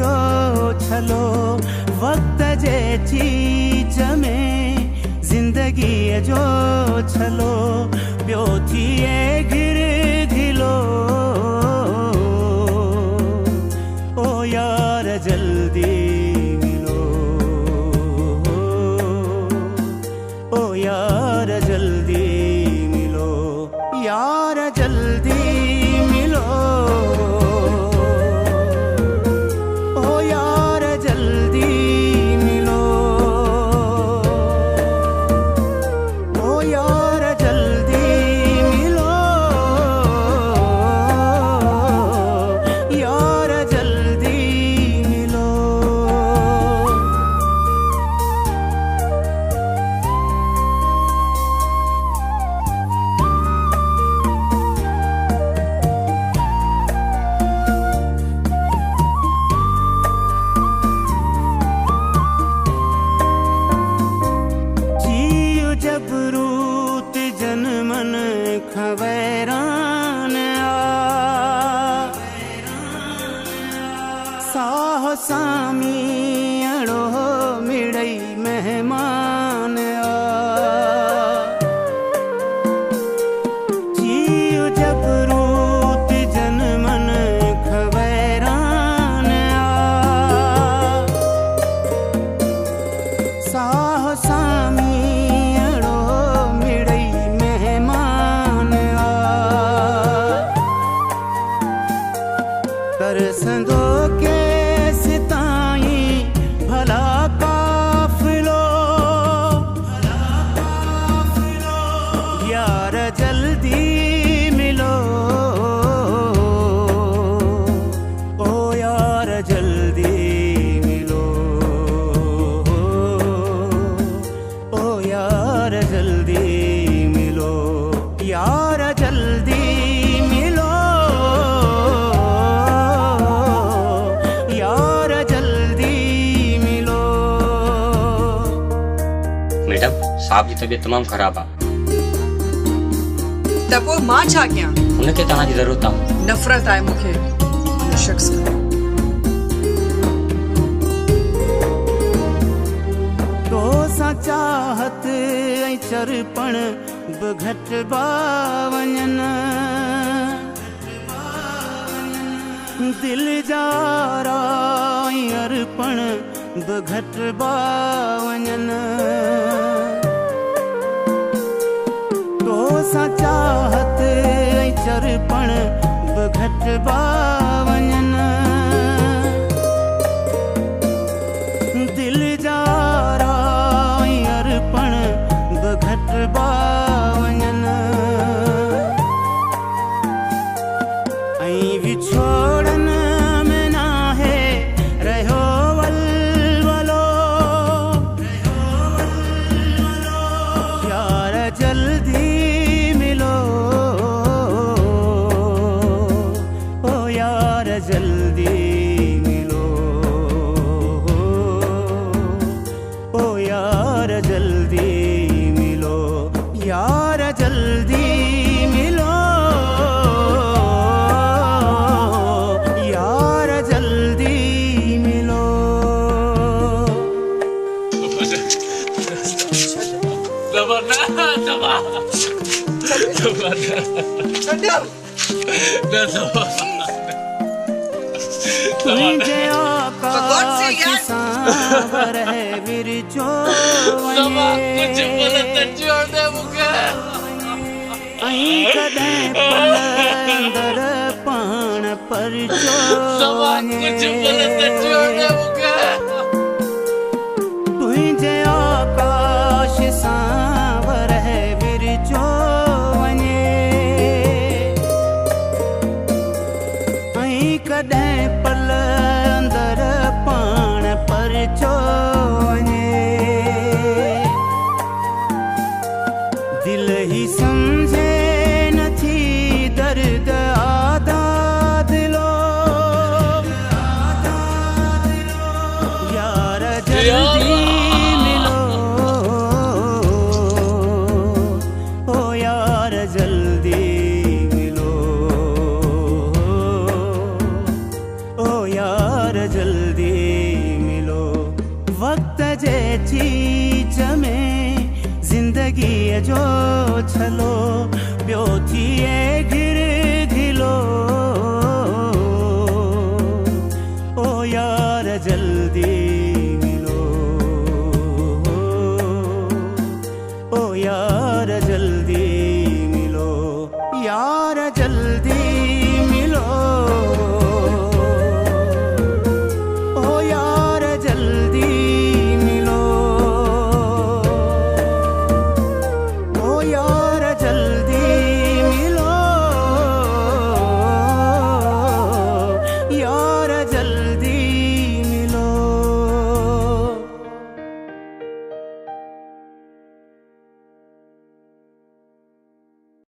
जो छलो वक्त जे चीज में जिंदगी जो छलो प्यो थिए घिर घिलो ओ यार जल्दी मिलो ओ यार जल्दी मिलो यार जल्दी मिलो ओ यार जल्दी मिलो ओ यार जल्दी मिलो यार जल्दी मिलो जियो जबरूत जनमन खवैरान साहो सामी अड़ो मिड़ई मेहमान जियो जबरूत जनमन खवैरान साहो सामी अड़ो मिड़ई मेहमान तरसंदो के सिताई भला काफिलो यार जल्दी मिलो ओ यार जल्दी मिलो ओ यार जल्दी मिलो यार जल्दी मिलो यार जल्दी मिलो मैडम साहब जी तबीयत तमाम खराब आ त पोइ मां छा कयां? उनखे तव्हांजी ज़रूरत आहे नफ़रत आहे मूंखे उन शख़्स खां। तो सां चाहत ऐं चरपण बि घटिबा वञनि दिल जा राई अर्पण बि घटिबा वञनि तो सां चाहत ऐं चरपण बि घटिबा वञनि दिल जा राई अर्पण बि घटिबा वञनि ऐं विछोड़न में नाहे रहियो वलवलो यार जल्दी मिलो ओ यार जल्दी मिलो ओ यार जल्दी मिलो यार जल्दी मिलो यार जल्दी मिलो तुझे आकाश सांवर है विरचो ऐं कॾहिं पलंदर पाण पर तुझे आकाश सांवर है विरचो वञे ऐं कॾहिं पलंदर पाण पर वञे दिल ही समझे नथी दर्द आदा दिलो थी जमे जिंदगी जो छलो पियो थिए घिर घिलो ओ यार जल्दी